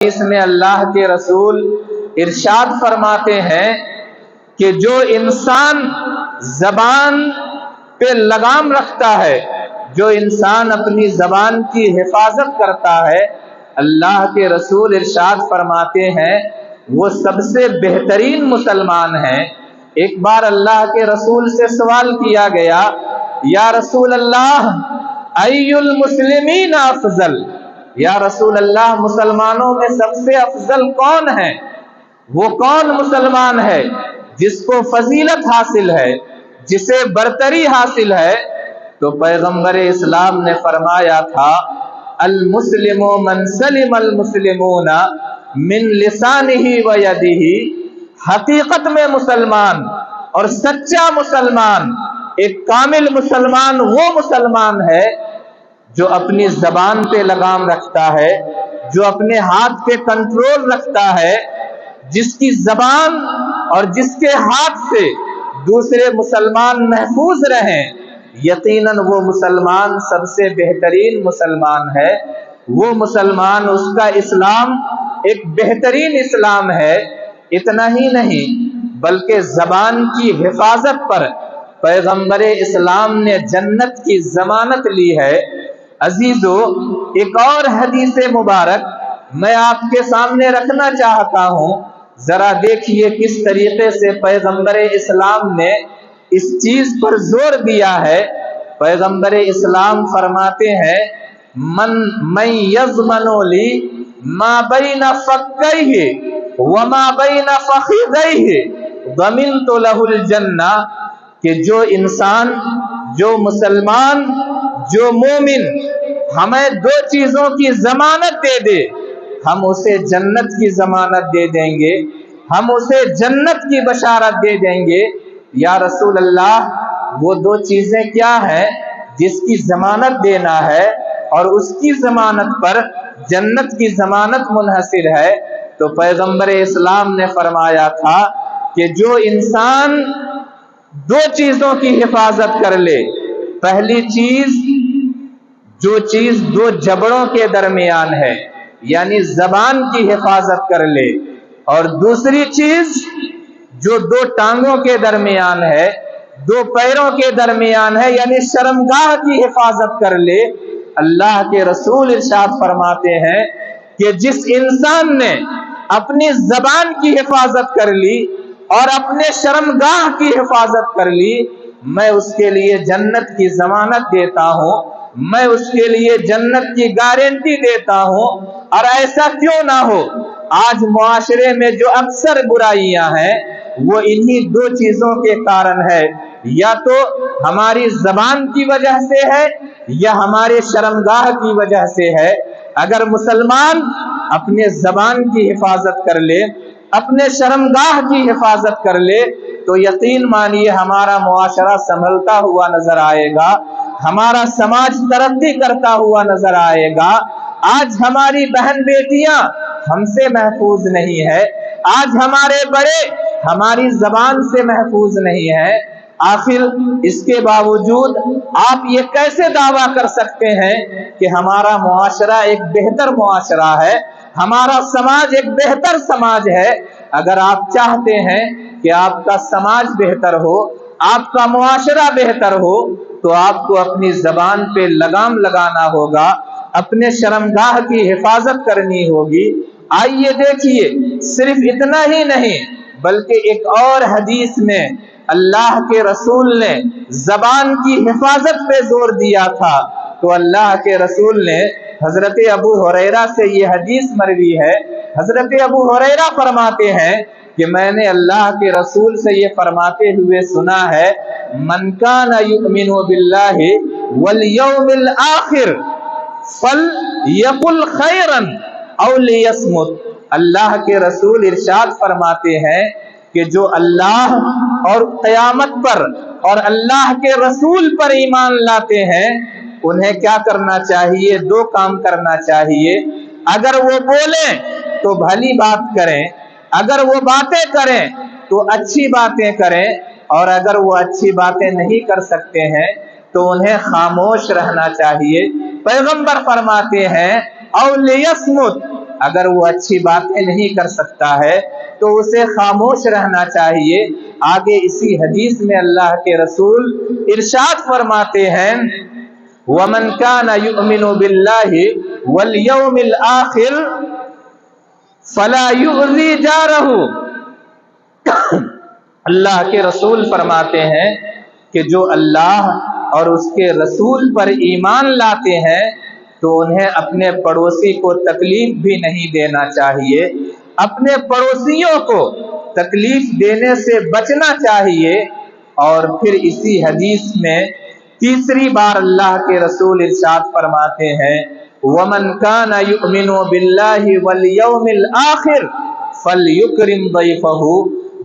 اس میں اللہ کے رسول ارشاد فرماتے ہیں کہ جو انسان زبان پہ لگام رکھتا ہے، جو انسان اپنی زبان کی حفاظت کرتا ہے، اللہ کے رسول ارشاد فرماتے ہیں وہ سب سے بہترین مسلمان ہیں۔ ایک بار اللہ کے رسول سے سوال کیا گیا، یا رسول اللہ ای المسلمین افضل، یا رسول اللہ مسلمانوں میں سب سے افضل کون ہے؟ وہ کون مسلمان ہے جس کو فضیلت حاصل ہے، جسے برتری حاصل ہے؟ تو پیغمبر اسلام نے فرمایا تھا المسلم من سلم المسلمون من لسانہ و یدہ۔ حقیقت میں مسلمان اور سچا مسلمان، ایک کامل مسلمان وہ مسلمان ہے جو اپنی زبان پہ لگام رکھتا ہے، جو اپنے ہاتھ پہ کنٹرول رکھتا ہے، جس کی زبان اور جس کے ہاتھ سے دوسرے مسلمان محفوظ رہیں، یقیناً وہ مسلمان سب سے بہترین مسلمان ہے۔ وہ مسلمان، اس کا اسلام ایک بہترین اسلام ہے۔ اتنا ہی نہیں بلکہ زبان کی حفاظت پر پیغمبر اسلام نے جنت کی ضمانت لی ہے۔ عزیزو، ایک اور حدیث مبارک میں آپ کے سامنے رکھنا چاہتا ہوں، ذرا دیکھیے کس طریقے سے پیغمبر اسلام نے اس چیز پر زور دیا ہے۔ پیغمبر اسلام فرماتے ہیں من یضمن لی ما بین فکیہ وما بین فخذیہ ضمنت لہ الجنہ، کہ جو انسان، جو مسلمان، جو مومن ہمیں دو چیزوں کی ضمانت دے دے، ہم اسے جنت کی ضمانت دے دیں گے، ہم اسے جنت کی بشارت دے دیں گے۔ یا رسول اللہ وہ دو چیزیں کیا ہیں جس کی ضمانت دینا ہے اور اس کی ضمانت پر جنت کی ضمانت منحصر ہے؟ تو پیغمبر اسلام نے فرمایا تھا کہ جو انسان دو چیزوں کی حفاظت کر لے، پہلی چیز جو چیز دو جبڑوں کے درمیان ہے یعنی زبان کی حفاظت کر لے، اور دوسری چیز جو دو ٹانگوں کے درمیان ہے، دو پیروں کے درمیان ہے یعنی شرمگاہ کی حفاظت کر لے، اللہ کے رسول ارشاد فرماتے ہیں کہ جس انسان نے اپنی زبان کی حفاظت کر لی اور اپنے شرمگاہ کی حفاظت کر لی، میں اس کے لیے جنت کی ضمانت دیتا ہوں، میں اس کے لیے جنت کی گارنٹی دیتا ہوں۔ اور ایسا کیوں نہ ہو، آج معاشرے میں جو اکثر برائیاں ہیں وہ انہی دو چیزوں کے کارن ہے، یا تو ہماری زبان کی وجہ سے ہے یا ہمارے شرمگاہ کی وجہ سے ہے۔ اگر مسلمان اپنے زبان کی حفاظت کر لے، اپنے شرمگاہ کی حفاظت کر لے، تو یقین مانیے ہمارا معاشرہ سنبھلتا ہوا نظر آئے گا، ہمارا سماج ترقی کرتا ہوا نظر آئے گا۔ آج ہماری بہن بیٹیاں ہم سے محفوظ نہیں ہے، آج ہمارے بڑے ہماری زبان سے محفوظ نہیں ہے۔ آخر اس کے باوجود آپ یہ کیسے دعویٰ کر سکتے ہیں کہ ہمارا معاشرہ ایک بہتر معاشرہ ہے، ہمارا سماج ایک بہتر سماج ہے؟ اگر آپ چاہتے ہیں کہ آپ کا سماج بہتر ہو، آپ کا معاشرہ بہتر ہو، تو آپ کو اپنی زبان پہ لگام لگانا ہوگا، اپنے شرمگاہ کی حفاظت کرنی ہوگی۔ آئیے دیکھیے، صرف اتنا ہی نہیں بلکہ ایک اور حدیث میں اللہ کے رسول نے زبان کی حفاظت پہ زور دیا تھا۔ تو اللہ کے رسول نے حضرت ابو ہریرہ سے یہ حدیث مروی ہے، حضرت ابو ہریرہ فرماتے ہیں کہ میں نے اللہ کے رسول سے یہ فرماتے ہوئے سنا ہے من کان یؤمن باللہ والیوم الآخر فلیقل خیرا او لیصمت۔ اللہ کے رسول ارشاد فرماتے ہیں کہ جو اللہ اور قیامت پر اور اللہ کے رسول پر ایمان لاتے ہیں انہیں کیا کرنا چاہیے؟ دو کام کرنا چاہیے۔ اگر وہ بولیں تو بھلی بات کریں، اگر وہ باتیں کریں تو اچھی باتیں کریں، اور اگر وہ اچھی باتیں نہیں کر سکتے ہیں تو انہیں خاموش رہنا چاہیے۔ پیغمبر فرماتے ہیں او لیصمت، اگر وہ اچھی باتیں نہیں کر سکتا ہے تو اسے خاموش رہنا چاہیے۔ آگے اسی حدیث میں اللہ کے رسول ارشاد فرماتے ہیں وَمَنْ كَانَ يُؤْمِنُ بِاللَّهِ وَالْيَوْمِ الْآخِرِ فَلَا يُؤْذِي جَارَهُ۔ اللہ کے رسول فرماتے ہیں کہ جو اللہ اور اس کے رسول پر ایمان لاتے ہیں تو انہیں اپنے پڑوسی کو تکلیف بھی نہیں دینا چاہیے، اپنے پڑوسیوں کو تکلیف دینے سے بچنا چاہیے۔ اور پھر اسی حدیث میں تیسری بار اللہ کے رسول ارشاد فرماتے ہیں وَمَنْ كَانَ يُؤْمِنُ بِاللَّهِ وَالْيَوْمِ الْآخِرِ فَلْيُكْرِمْ ضَيْفَهُ۔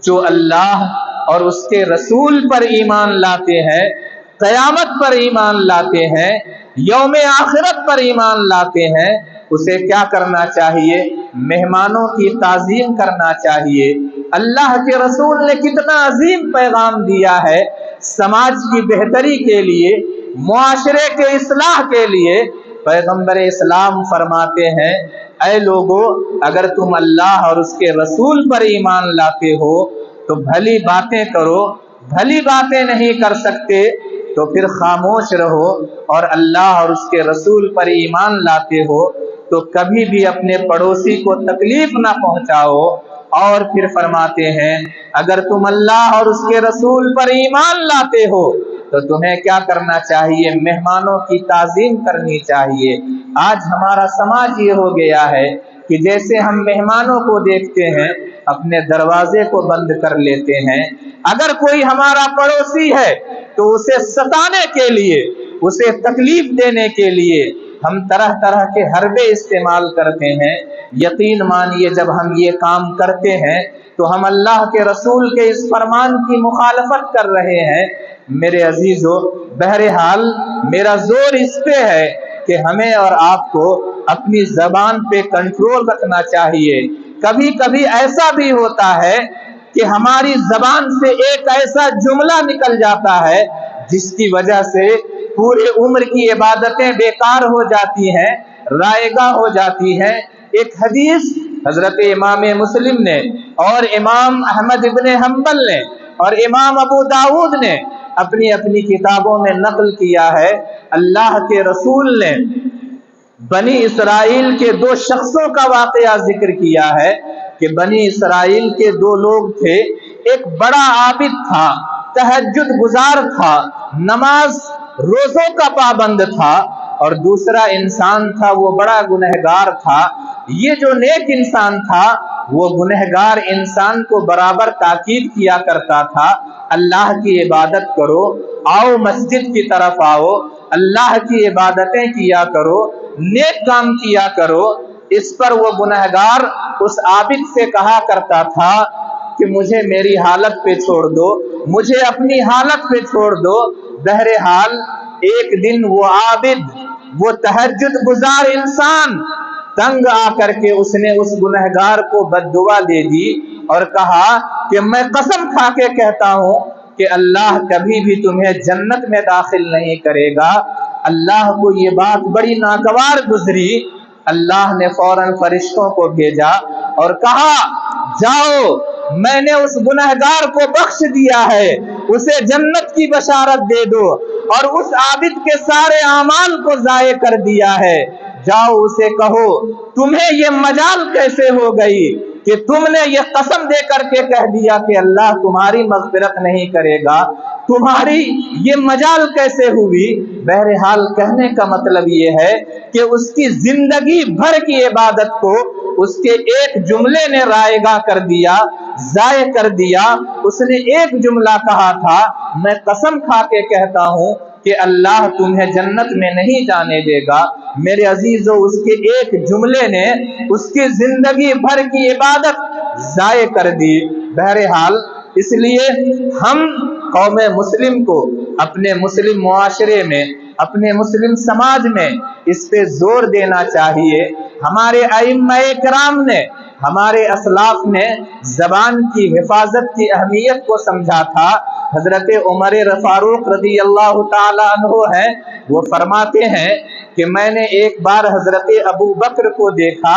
جو اللہ اور اس کے رسول پر ایمان لاتے ہیں، قیامت پر ایمان لاتے ہیں، یوم آخرت پر ایمان لاتے ہیں، اسے کیا کرنا چاہیے؟ مہمانوں کی تعظیم کرنا چاہیے۔ اللہ کے رسول نے کتنا عظیم پیغام دیا ہے سماج کی بہتری کے لیے، معاشرے کے اصلاح کے لیے۔ پیغمبر اسلام فرماتے ہیں اے لوگو، اگر تم اللہ اور اس کے رسول پر ایمان لاتے ہو تو بھلی باتیں کرو، بھلی باتیں نہیں کر سکتے تو پھر خاموش رہو، اور اللہ اور اس کے رسول پر ایمان لاتے ہو تو کبھی بھی اپنے پڑوسی کو تکلیف نہ پہنچاؤ۔ اور پھر فرماتے ہیں اگر تم اللہ اور اس کے رسول پر ایمان لاتے ہو تو تمہیں کیا کرنا چاہیے؟ مہمانوں کی تعظیم کرنی چاہیے۔ آج ہمارا سماج یہ ہو گیا ہے کہ جیسے ہم مہمانوں کو دیکھتے ہیں اپنے دروازے کو بند کر لیتے ہیں۔ اگر کوئی ہمارا پڑوسی ہے تو اسے ستانے کے لیے، اسے تکلیف دینے کے لیے ہم طرح طرح کے حربے استعمال کرتے ہیں۔ یقین مانیے جب ہم یہ کام کرتے ہیں تو ہم اللہ کے رسول کے اس فرمان کی مخالفت کر رہے ہیں۔ میرے عزیزو، بہرحال میرا زور اس پہ ہے کہ ہمیں اور آپ کو اپنی زبان پہ کنٹرول رکھنا چاہیے۔ کبھی کبھی ایسا بھی ہوتا ہے کہ ہماری زبان سے ایک ایسا جملہ نکل جاتا ہے جس کی وجہ سے پورے عمر کی عبادتیں بیکار ہو جاتی ہیں، رائے گاہ ہو جاتی ہیں۔ ایک حدیث حضرت امام مسلم نے اور امام احمد ابن حنبل نے اور امام ابو داود نے اپنی اپنی کتابوں میں نقل کیا ہے، اللہ کے رسول نے بنی اسرائیل کے دو شخصوں کا واقعہ ذکر کیا ہے کہ بنی اسرائیل کے دو لوگ تھے، ایک بڑا عابد تھا، تہجد گزار تھا، نماز روزوں کا پابند تھا، اور دوسرا انسان تھا وہ بڑا گنہگار تھا۔ یہ جو نیک انسان تھا وہ گنہگار انسان کو برابر تاکید کیا کرتا تھا اللہ کی عبادت کرو، آؤ مسجد کی طرف آؤ، اللہ کی عبادتیں کیا کرو، نیک کام کیا کرو۔ اس پر وہ گنہگار اس عابد سے کہا کرتا تھا کہ مجھے میری حالت پہ چھوڑ دو، مجھے اپنی حالت پہ چھوڑ دو۔ بہرحال ایک دن وہ عابد، وہ تہجد گزار انسان تنگ آ کر کے اس نے اس گنہگار کو بد دعا دے دی اور کہا کہ میں قسم کھا کے کہتا ہوں کہ اللہ کبھی بھی تمہیں جنت میں داخل نہیں کرے گا۔ اللہ کو یہ بات بڑی ناگوار گزری۔ اللہ نے فوراً فرشتوں کو بھیجا اور کہا جاؤ، میں نے اس گنہگار کو بخش دیا ہے، اسے جنت کی بشارت دے دو، اور اس عابد کے سارے اعمال کو ضائع کر دیا ہے۔ جاؤ اسے کہو تمہیں یہ مجال کیسے ہو گئی کہ تم نے یہ قسم دے کر کے کہہ دیا کہ اللہ تمہاری مغفرت نہیں کرے گا، تمہاری یہ مجال کیسے ہوئی؟ بہرحال کہنے کا مطلب یہ ہے کہ اس کی زندگی بھر کی عبادت کو اس کے ایک جملے نے رائے گاہ کر دیا، ضائع کر دیا۔ اس نے ایک جملہ کہا تھا میں قسم کھا کے کہتا ہوں کہ اللہ تمہیں جنت میں نہیں جانے دے گا۔ میرے عزیزو، اس کے ایک جملے نے اس کی زندگی بھر کی عبادت ضائع کر دی۔ بہرحال اس لیے ہم قوم مسلم کو اپنے مسلم معاشرے میں، اپنے مسلم سماج میں اس پہ زور دینا چاہیے۔ ہمارے ائمہ کرام نے، ہمارے اسلاف نے زبان کی حفاظت کی اہمیت کو سمجھا تھا۔ حضرت عمر فاروق رضی اللہ تعالی عنہ ہیں، وہ فرماتے ہیں کہ میں نے ایک بار حضرت ابو بکر کو دیکھا